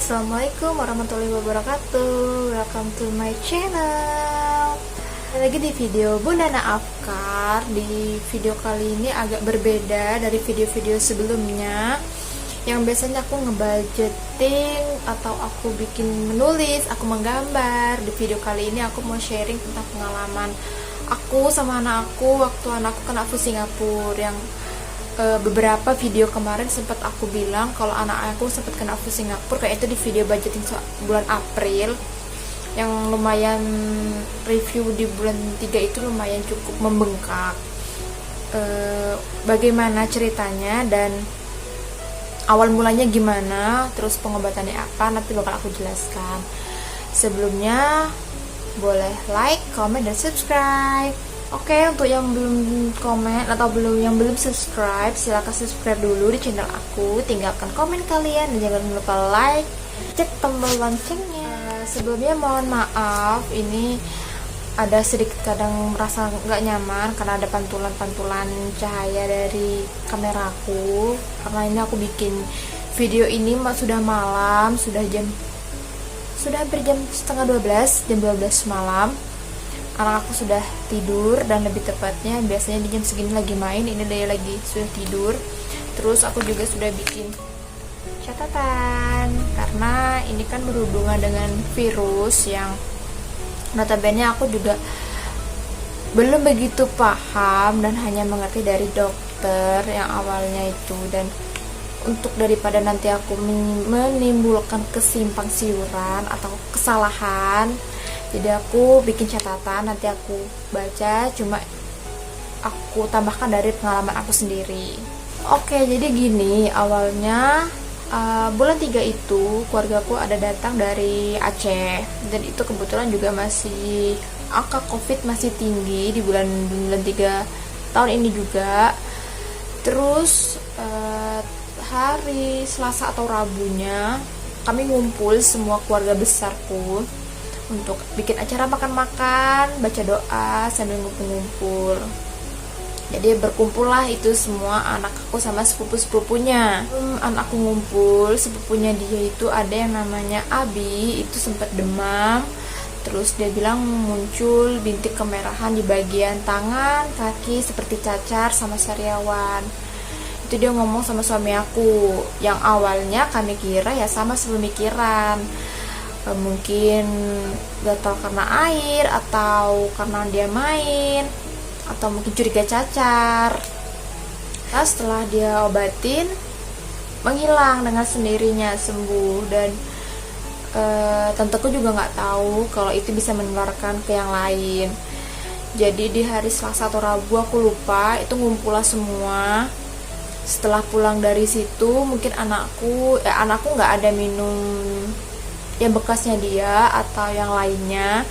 Assalamualaikum warahmatullahi wabarakatuh. Welcome to my channel. Lagi di video Bunda Afkar. Di video kali ini agak berbeda dari video-video sebelumnya yang biasanya aku ngebudgeting atau aku bikin menulis, aku menggambar. Di video kali ini aku mau sharing tentang pengalaman aku sama anak aku waktu anakku kena flu Singapura. Yang beberapa video kemarin sempat aku bilang kalau anak aku sempat kena flu Singapura, kayak itu di video budgeting bulan April yang lumayan, review di bulan 3 itu lumayan cukup membengkak. Bagaimana ceritanya dan awal mulanya gimana, terus pengobatannya apa, nanti bakal aku jelaskan. Sebelumnya boleh like, comment, dan subscribe. Oke, untuk yang belum komen atau yang belum subscribe, silahkan subscribe dulu di channel aku, tinggalkan komen kalian, dan jangan lupa like, cek tombol loncengnya. Sebelumnya mohon maaf, ini ada sedikit kadang merasa nggak nyaman karena ada pantulan-pantulan cahaya dari kameraku, karena ini aku bikin video ini sudah malam, sudah hampir jam setengah 12, jam 12 malam. Anak aku sudah tidur, dan lebih tepatnya biasanya di jam segini lagi main, ini dia lagi sudah tidur. Terus aku juga sudah bikin catatan karena ini kan berhubungan dengan virus yang notabene aku juga belum begitu paham dan hanya mengerti dari dokter yang awalnya itu. Dan untuk daripada nanti aku menimbulkan kesimpang siuran atau kesalahan, jadi aku bikin catatan, nanti aku baca, cuma aku tambahkan dari pengalaman aku sendiri. Oke, jadi gini, awalnya bulan 3 itu keluargaku ada datang dari Aceh, dan itu kebetulan juga masih angka COVID masih tinggi di bulan 3 tahun ini juga. Terus hari Selasa atau Rabunya kami ngumpul semua keluarga besarku untuk bikin acara makan-makan, baca doa sambil ngumpul-ngumpul. Jadi berkumpul lah itu semua anak aku sama sepupu-sepupunya. Anak aku ngumpul, sepupunya dia itu ada yang namanya Abi, itu sempat demam. Terus dia bilang muncul bintik kemerahan di bagian tangan, kaki seperti cacar sama sariawan. Itu dia ngomong sama suami aku, yang awalnya kami kira ya sama sepemikiran, mungkin gatal karena air atau karena dia main atau mungkin curiga cacar. Nah, setelah dia obatin menghilang dengan sendirinya, sembuh. Dan tentuku juga nggak tahu kalau itu bisa menularkan ke yang lain. Jadi di hari Selasa atau Rabu aku lupa, itu ngumpul lah semua. Setelah pulang dari situ mungkin anakku nggak ada minum yang bekasnya dia atau yang lainnya,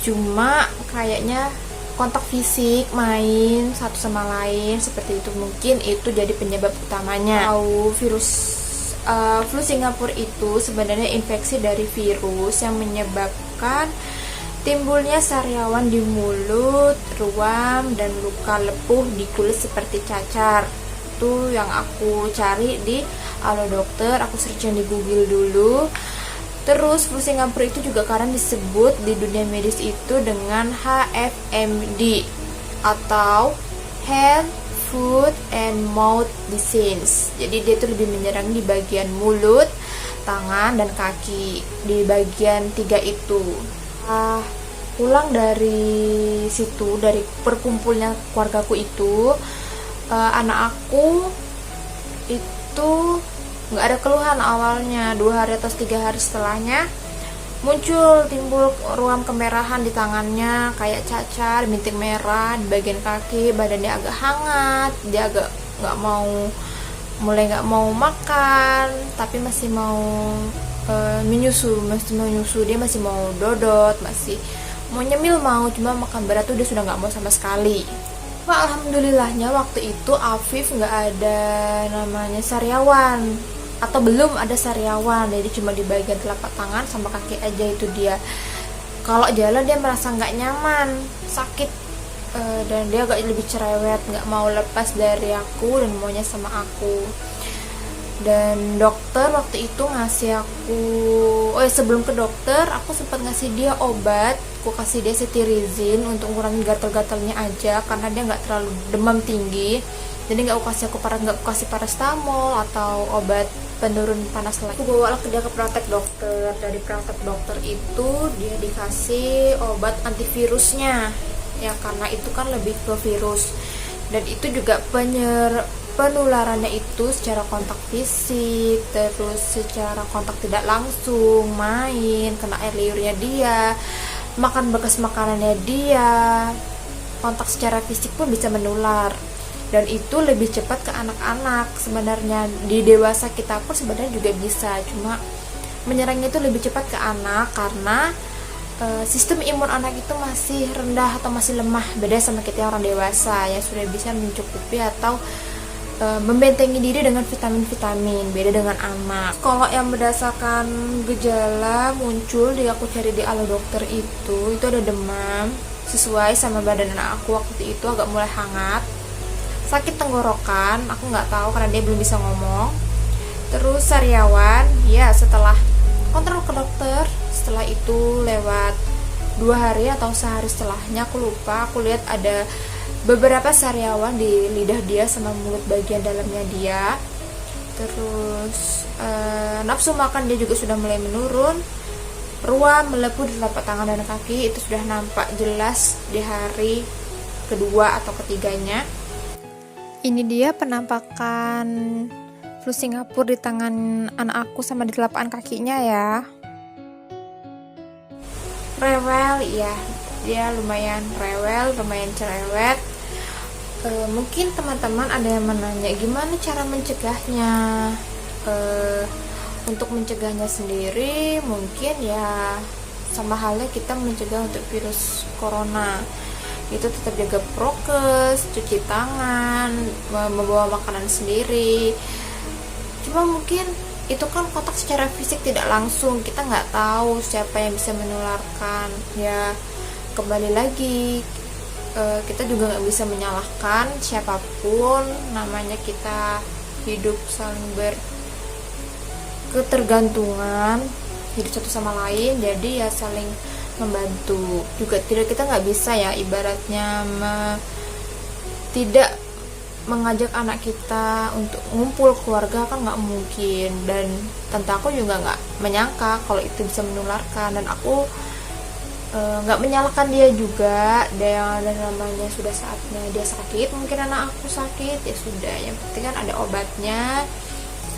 cuma kayaknya kontak fisik, main satu sama lain seperti itu, mungkin itu jadi penyebab utamanya. Virus flu Singapura itu sebenarnya infeksi dari virus yang menyebabkan timbulnya sariawan di mulut, ruam, dan luka lepuh di kulit seperti cacar. Itu yang aku cari di Halo Dokter, aku searching di Google dulu. Terus flu Singapura itu juga kadang disebut di dunia medis itu dengan HFMD atau Hand, Foot, and Mouth Disease. Jadi dia itu lebih menyerang di bagian mulut, tangan, dan kaki, di bagian 3 itu. Pulang dari situ, dari perkumpulnya keluargaku itu, anak aku itu nggak ada keluhan awalnya. 2 hari atau 3 hari setelahnya timbul ruam kemerahan di tangannya, kayak cacar, bintik merah di bagian kaki, badannya agak hangat, dia agak mulai nggak mau makan, tapi masih mau menyusu, dia masih mau dodot, masih mau nyemil, cuma makan berat tuh dia sudah nggak mau sama sekali. Alhamdulillahnya waktu itu Afif nggak ada namanya sariawan, atau belum ada sariawan, jadi cuma di bagian telapak tangan sama kaki aja. Itu dia kalau jalan dia merasa nggak nyaman, sakit, dan dia agak lebih cerewet, nggak mau lepas dari aku dan maunya sama aku. Dan dokter waktu itu ngasih aku, sebelum ke dokter aku sempat ngasih dia obat. Aku kasih dia cetirizine untuk ngurangin gatal-gatalnya aja, karena dia nggak terlalu demam tinggi. Jadi nggak aku kasih parastamol atau obat penurun panas lagi. Aku bawa ke dia ke praktek dokter. Dari praktek dokter itu dia dikasih obat antivirusnya, ya karena itu kan lebih ke virus. Dan itu juga penularannya itu secara kontak fisik, terus secara kontak tidak langsung, main, kena air liurnya dia, makan bekas makanannya dia, kontak secara fisik pun bisa menular. Dan itu lebih cepat ke anak-anak. Sebenarnya di dewasa kita pun sebenarnya juga bisa, cuma menyerangnya itu lebih cepat ke anak karena sistem imun anak itu masih rendah atau masih lemah, beda sama kita orang dewasa yang sudah bisa mencukupi atau membentengi diri dengan vitamin-vitamin, beda dengan anak. Kalau yang berdasarkan gejala muncul aku cari di Alo Dokter itu ada demam sesuai sama badan anak aku waktu itu, agak mulai hangat, sakit tenggorokan, aku nggak tahu karena dia belum bisa ngomong. Terus sariawan, ya setelah kontrol ke dokter, setelah itu lewat 2 hari atau sehari setelahnya aku lupa, aku lihat ada beberapa sariawan di lidah dia sama mulut bagian dalamnya dia. Terus nafsu makan dia juga sudah mulai menurun, ruam melepuh di telapak tangan dan kaki, itu sudah nampak jelas di hari kedua atau ketiganya. Ini dia penampakan flu Singapura di tangan anak aku sama di telapak kakinya ya. Rewel, ya dia lumayan rewel, lumayan cerewet. Mungkin teman-teman ada yang menanya gimana cara mencegahnya. Untuk mencegahnya sendiri mungkin ya sama halnya kita mencegah untuk virus corona, itu tetap jaga prokes, cuci tangan, membawa makanan sendiri. Cuma mungkin itu kan kontak secara fisik tidak langsung, kita nggak tahu siapa yang bisa menularkan. Ya kembali lagi, kita juga nggak bisa menyalahkan siapapun, namanya kita hidup saling berketergantungan, hidup satu sama lain, jadi ya saling membantu. Juga kita nggak bisa ya ibaratnya tidak mengajak anak kita untuk ngumpul keluarga, kan nggak mungkin. Dan tante aku juga nggak menyangka kalau itu bisa menularkan, dan aku nggak menyalahkan dia juga. Dan namanya sudah saatnya dia sakit, mungkin anak aku sakit, ya sudah, yang penting kan ada obatnya,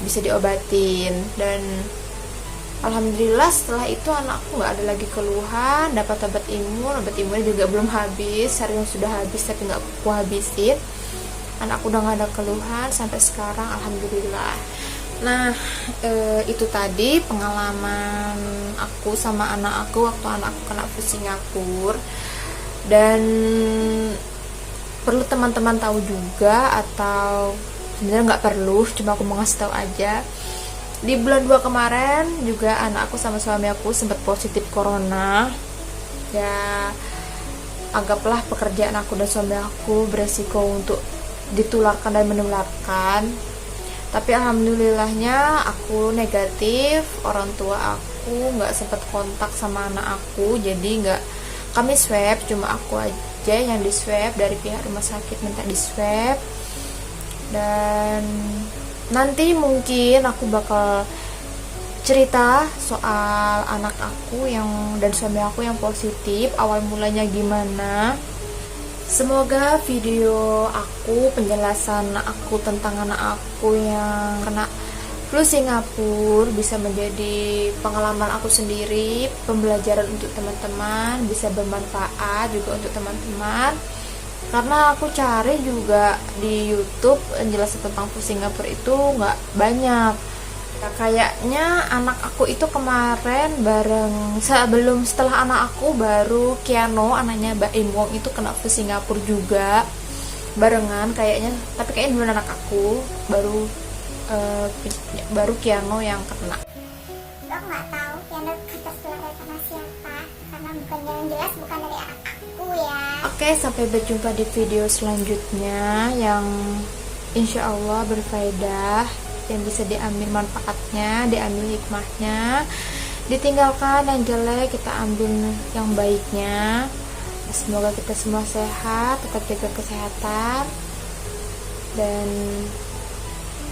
bisa diobatin. Dan alhamdulillah setelah itu anakku nggak ada lagi keluhan, dapat obat imunnya juga belum habis, hari yang sudah habis tapi nggak aku habisin. Anakku udah nggak ada keluhan sampai sekarang, alhamdulillah. Nah itu tadi pengalaman aku sama anak aku waktu anakku kena flu Singapura. Dan perlu teman-teman tahu juga, atau sebenarnya nggak perlu, cuma aku mau ngasih tahu aja. Di bulan 2 kemarin juga anak aku sama suami aku sempat positif corona. Ya anggaplah pekerjaan aku dan suami aku beresiko untuk ditularkan dan menularkan. Tapi alhamdulillahnya aku negatif. Orang tua aku nggak sempat kontak sama anak aku, jadi nggak kami swab, cuma aku aja yang di swab, dari pihak rumah sakit minta di swab. Dan nanti mungkin aku bakal cerita soal anak aku dan suami aku yang positif, awal mulanya gimana. Semoga video aku, penjelasan aku tentang anak aku yang kena flu Singapura bisa menjadi pengalaman aku sendiri, pembelajaran untuk teman-teman, bisa bermanfaat juga untuk teman-teman. Karena aku cari juga di YouTube penjelasan tentang flu Singapura itu nggak banyak. Ya, kayaknya anak aku itu kemarin setelah anak aku baru Kiano, anaknya Mbak Imwong itu kena flu Singapura juga barengan kayaknya. Tapi kayaknya dulu anak aku baru Kiano yang kena. Lo nggak tahu Kiano tertular sama siapa, karena bukan yang jelas bukan dari aku ya. Oke, sampai berjumpa di video selanjutnya yang insya Allah berfaedah. yang bisa diambil manfaatnya, diambil hikmahnya, ditinggalkan yang jelek, kita ambil yang baiknya. Semoga kita semua sehat, tetap jaga kesehatan, dan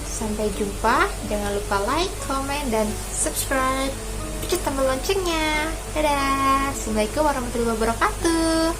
sampai jumpa. Jangan lupa like, comment, dan subscribe. Pencet tombol loncengnya. Dadah. Assalamualaikum warahmatullahi wabarakatuh.